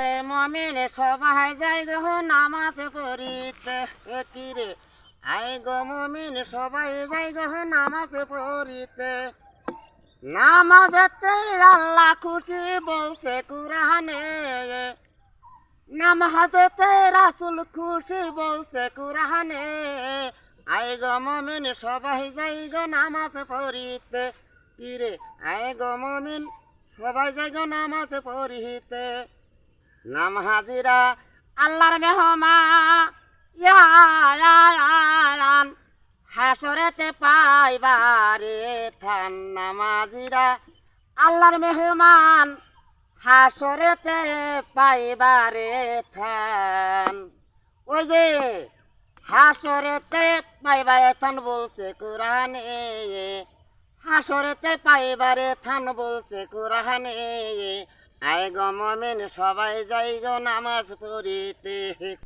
মমিন সবাই যাই গো নামাজ পড়িতে কিরে আই গো মমিন সবাই যাই গো নামাজ পড়িতে নামাজেতে আল্লাহ খুশি বলছে কুরআনে নামাজেতে রাসূল খুশি বলছে কুরআনে আই গো মমিন সবাই যাই গো নামাজ পড়িতে কিরে আই গো মমিন সবাই যাই গো নামাজ পড়িতে নামাজিরা আল্লাহর মেহমান হাসরেতে পাইবারে থান নামাজিরা আল্লাহর মেহমান হাসরেতে পাইবারে থান ওই যে হাসরেতে পাইবারে থান বলছে কুরআনে হাসরেতে পাইবারে থান বলছে কুরআনে আই গো মমিন সবাই যাই গো নামাজ পড়িতে।